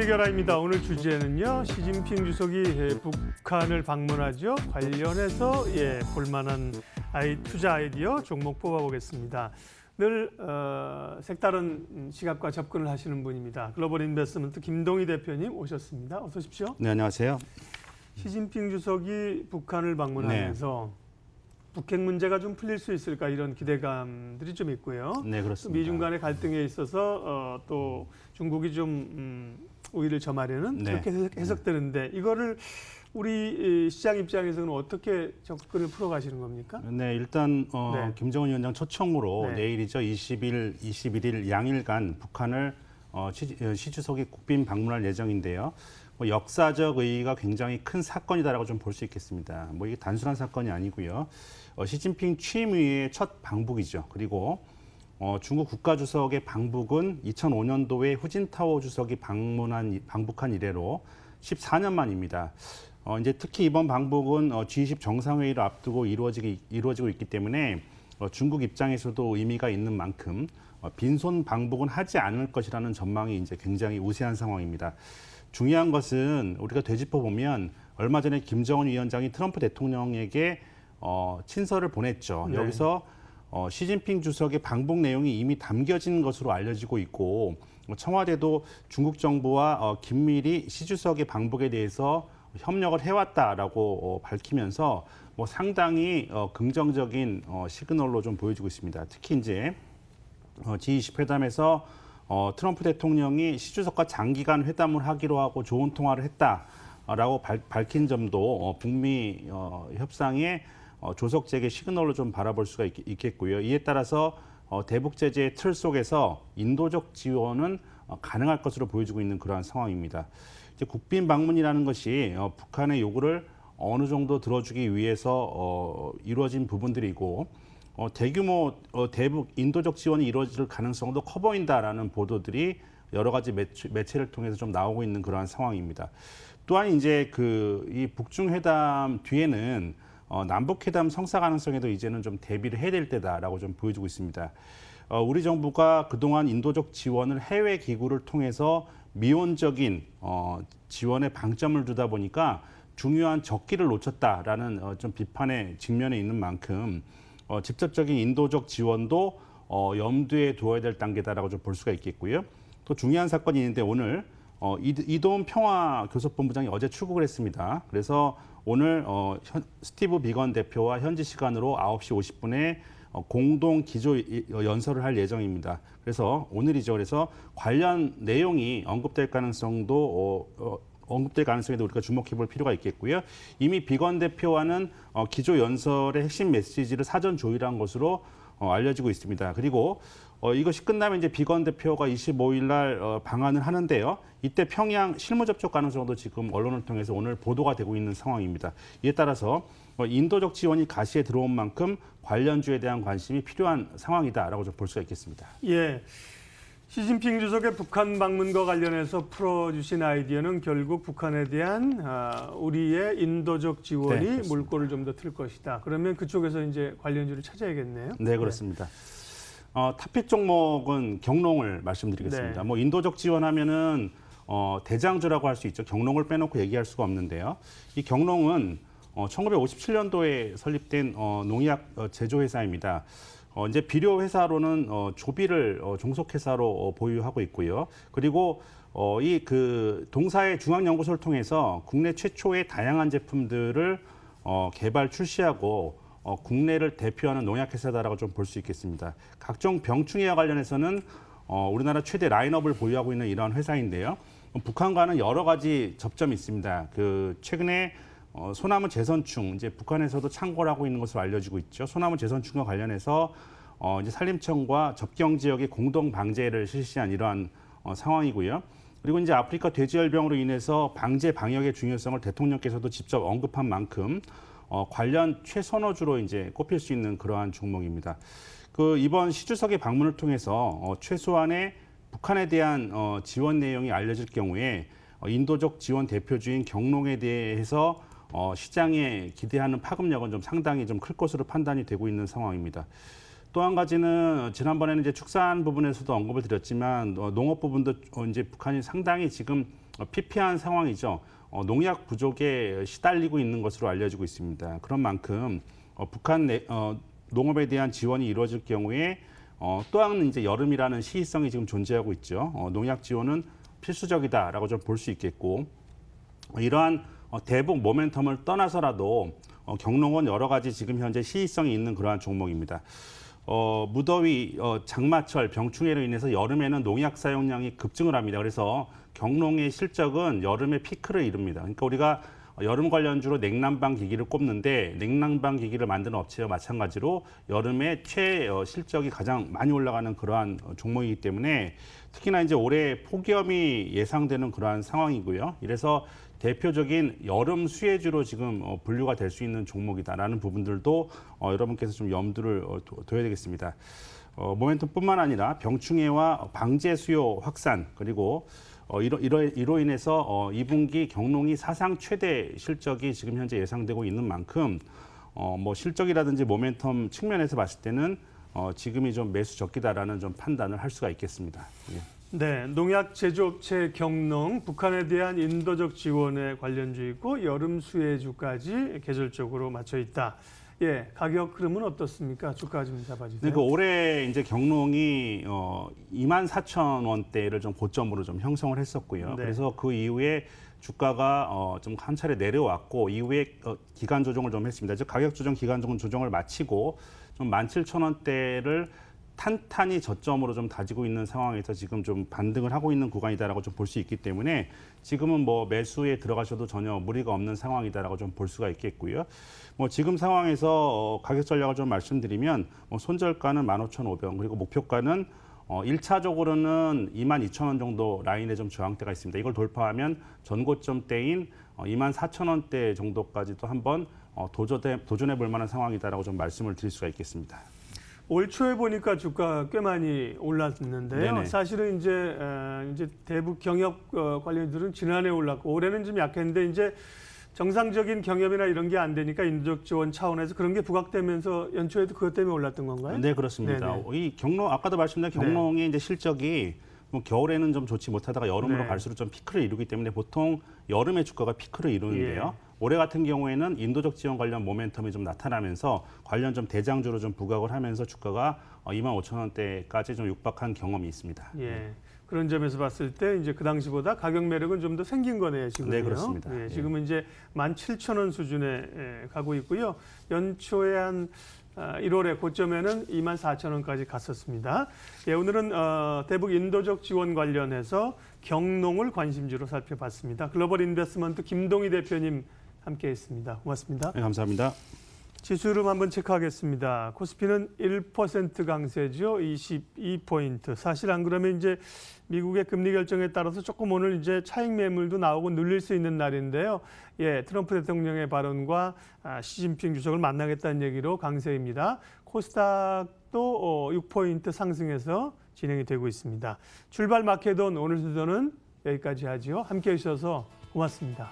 요리결합입니다. 오늘 주제는요. 시진핑 주석이 북한을 방문하죠. 관련해서 볼만한 투자 아이디어 종목 뽑아보겠습니다. 늘 색다른 시각과 접근을 하시는 분입니다. 글로벌 인베스트먼트 김동희 대표님 오셨습니다. 어서 오십시오. 네, 안녕하세요. 시진핑 주석이 북한을 방문하면서 북핵 문제가 좀 풀릴 수 있을까 이런 기대감들이 좀 있고요. 네, 그렇습니다. 미중 간의 갈등에 있어서 또 중국이 좀 우위를 점하려는 그렇게 해석되는데 이거를 우리 시장 입장에서는 어떻게 접근을 풀어가시는 겁니까? 네, 일단 김정은 위원장 초청으로 내일이죠. 21일 양일간 북한을 시 주석이 국빈 방문할 예정인데요. 역사적 의의가 굉장히 큰 사건이다라고 좀 볼 수 있겠습니다. 이게 단순한 사건이 아니고요. 시진핑 취임 이후의 첫 방북이죠. 그리고 중국 국가주석의 방북은 2005년도에 후진타오 주석이 방북한 이래로 14년 만입니다. 이제 특히 이번 방북은 G20 정상회의를 앞두고 이루어지고 있기 때문에 중국 입장에서도 의미가 있는 만큼 빈손 방북은 하지 않을 것이라는 전망이 이제 굉장히 우세한 상황입니다. 중요한 것은 우리가 되짚어보면 얼마 전에 김정은 위원장이 트럼프 대통령에게 친서를 보냈죠. 네. 여기서 시진핑 주석의 방북 내용이 이미 담겨진 것으로 알려지고 있고 청와대도 중국 정부와 긴밀히 시 주석의 방북에 대해서 협력을 해왔다라고 밝히면서 상당히 긍정적인 시그널로 좀 보여주고 있습니다. 특히 이제 G20 회담에서 트럼프 대통령이 시 주석과 장기간 회담을 하기로 하고 좋은 통화를 했다라고 밝힌 점도 북미 협상의 조석적의 시그널로 좀 바라볼 수가 있겠고요. 이에 따라서 대북 제재의 틀 속에서 인도적 지원은 가능할 것으로 보여지고 있는 그러한 상황입니다. 이제 국빈 방문이라는 것이 북한의 요구를 어느 정도 들어주기 위해서 이루어진 부분들이고 대규모 대북 인도적 지원이 이루어질 가능성도 커 보인다라는 보도들이 여러 가지 매체를 통해서 좀 나오고 있는 그러한 상황입니다. 또한 이제 이 북중 회담 뒤에는 남북회담 성사 가능성에도 이제는 좀 대비를 해야 될 때다라고 좀 보여주고 있습니다. 우리 정부가 그동안 인도적 지원을 해외 기구를 통해서 미온적인 지원에 방점을 두다 보니까 중요한 적기를 놓쳤다라는 좀 비판의 직면에 있는 만큼 직접적인 인도적 지원도 염두에 두어야 될 단계다라고 좀 볼 수가 있겠고요. 또 중요한 사건이 있는데 오늘 이도훈 평화교섭본부장이 어제 출국을 했습니다. 그래서 오늘 스티브 비건 대표와 현지 시간으로 9시 50분에 공동 기조 연설을 할 예정입니다. 그래서 오늘이죠. 그래서 관련 내용이 언급될 가능성에도 우리가 주목해 볼 필요가 있겠고요. 이미 비건 대표와는 기조 연설의 핵심 메시지를 사전 조율한 것으로 알려지고 있습니다. 그리고 이것이 끝나면 이제 비건 대표가 25일 날 방한을 하는데요. 이때 평양 실무 접촉 가능성도 지금 언론을 통해서 오늘 보도가 되고 있는 상황입니다. 이에 따라서 인도적 지원이 가시에 들어온 만큼 관련주에 대한 관심이 필요한 상황이다라고 좀 볼 수가 있겠습니다. 예. 시진핑 주석의 북한 방문과 관련해서 풀어주신 아이디어는 결국 북한에 대한 우리의 인도적 지원이 물꼬를 좀 더 틀 것이다. 그러면 그쪽에서 이제 관련주를 찾아야겠네요. 네, 그렇습니다. 탑픽 종목은 경농을 말씀드리겠습니다. 인도적 지원하면은 대장주라고 할 수 있죠. 경농을 빼놓고 얘기할 수가 없는데요. 이 경농은 1957년도에 설립된 농약 제조회사입니다. 이제 비료 회사로는 조비를 종속회사로 보유하고 있고요. 그리고 이 동사의 중앙연구소를 통해서 국내 최초의 다양한 제품들을 개발 출시하고 국내를 대표하는 농약회사다라고 좀 볼 수 있겠습니다. 각종 병충해와 관련해서는 우리나라 최대 라인업을 보유하고 있는 이러한 회사인데요. 북한과는 여러 가지 접점이 있습니다. 최근에 소나무 재선충, 이제 북한에서도 창궐 하고 있는 것으로 알려지고 있죠. 소나무 재선충과 관련해서 이제 산림청과 접경 지역의 공동 방제를 실시한 이러한 상황이고요. 그리고 이제 아프리카 돼지열병으로 인해서 방제 방역의 중요성을 대통령께서도 직접 언급한 만큼 관련 최선호주로 이제 꼽힐 수 있는 그러한 종목입니다. 이번 시 주석의 방문을 통해서 최소한의 북한에 대한 지원 내용이 알려질 경우에 인도적 지원 대표주인 경농에 대해서 시장에 기대하는 파급력은 좀 상당히 좀 클 것으로 판단이 되고 있는 상황입니다. 또 한 가지는 지난번에는 이제 축산 부분에서도 언급을 드렸지만 농업 부분도 이제 북한이 상당히 지금 피폐한 상황이죠. 농약 부족에 시달리고 있는 것으로 알려지고 있습니다. 그런 만큼 북한 농업에 대한 지원이 이루어질 경우에 또한 이제 여름이라는 시의성이 지금 존재하고 있죠. 농약 지원은 필수적이다라고 좀 볼 수 있겠고 이러한 대북 모멘텀을 떠나서라도 경농은 여러 가지 지금 현재 시의성이 있는 그러한 종목입니다. 무더위, 장마철, 병충해로 인해서 여름에는 농약 사용량이 급증을 합니다. 그래서 경농의 실적은 여름에 피크를 이룹니다. 그러니까 우리가 여름 관련주로 냉난방 기기를 꼽는데 냉난방 기기를 만드는 업체와 마찬가지로 여름에 실적이 가장 많이 올라가는 그러한 종목이기 때문에 특히나 이제 올해 폭염이 예상되는 그러한 상황이고요. 이래서 대표적인 여름 수혜주로 지금 분류가 될 수 있는 종목이다라는 부분들도 여러분께서 좀 염두를 둬야 되겠습니다. 모멘텀뿐만 아니라 병충해와 방제 수요 확산 그리고 이로 인해서 2분기 경농이 사상 최대 실적이 지금 현재 예상되고 있는 만큼 뭐 실적이라든지 모멘텀 측면에서 봤을 때는 지금이 좀 매수 적기다라는 좀 판단을 할 수가 있겠습니다. 예. 네, 농약 제조업체 경농, 북한에 대한 인도적 지원에 관련주이고 여름 수혜주까지 계절적으로 맞춰 있다. 예, 가격 흐름은 어떻습니까? 주가 좀 잡아주세요. 네, 그 올해 이제 경농이 24,000원대를 좀 고점으로 좀 형성을 했었고요. 네. 그래서 그 이후에 주가가 좀 한 차례 내려왔고 이후에 기간 조정을 좀 했습니다. 즉 가격 조정, 기간 조정을 마치고 좀 17,000원대를 탄탄히 저점으로 좀 다지고 있는 상황에서 지금 좀 반등을 하고 있는 구간이다라고 좀 볼 수 있기 때문에 지금은 뭐 매수에 들어가셔도 전혀 무리가 없는 상황이다라고 좀 볼 수가 있겠고요. 뭐 지금 상황에서 가격 전략을 좀 말씀드리면 뭐 손절가는 15,500원 그리고 목표가는 1차적으로는 22,000원 정도 라인에 좀 저항대가 있습니다. 이걸 돌파하면 전고점대인 24,000원대 정도까지도 한번 도전해 볼 만한 상황이다라고 좀 말씀을 드릴 수가 있겠습니다. 올 초에 보니까 주가 꽤 많이 올랐는데요. 네네. 사실은 이제 대북 경협 관련들은 지난해 올랐고 올해는 좀 약했는데 이제 정상적인 경협이나 이런 게 안 되니까 인도적 지원 차원에서 그런 게 부각되면서 연초에도 그것 때문에 올랐던 건가요? 네, 그렇습니다. 네네. 이 경농 아까도 말씀드린 경농의 이제 실적이 뭐 겨울에는 좀 좋지 못하다가 여름으로 네. 갈수록 좀 피크를 이루기 때문에 보통 여름에 주가가 피크를 이루는데요. 예. 올해 같은 경우에는 인도적 지원 관련 모멘텀이 좀 나타나면서 관련 좀 대장주로 좀 부각을 하면서 주가가 25,000원대까지 좀 육박한 경험이 있습니다. 예. 그런 점에서 봤을 때 이제 그 당시보다 가격 매력은 좀 더 생긴 거네요, 지금. 네, 그렇습니다. 예, 예. 지금은 이제 17,000원 수준에 가고 있고요. 연초에 한 1월에 고점에는 24,000원까지 갔었습니다. 예, 오늘은 대북 인도적 지원 관련해서 경농을 관심주로 살펴봤습니다. 글로벌 인베스트먼트 김동희 대표님 함께했습니다. 고맙습니다. 네, 감사합니다. 지수 흐름 한번 체크하겠습니다. 코스피는 1% 강세죠. 22포인트. 사실 안 그러면 이제 미국의 금리 결정에 따라서 조금 오늘 이제 차익 매물도 나오고 눌릴 수 있는 날인데요. 예, 트럼프 대통령의 발언과 시진핑 주석을 만나겠다는 얘기로 강세입니다. 코스닥도 6포인트 상승해서 진행이 되고 있습니다. 출발 마켓온 오늘 순서는 여기까지 하죠. 함께해 주셔서 고맙습니다.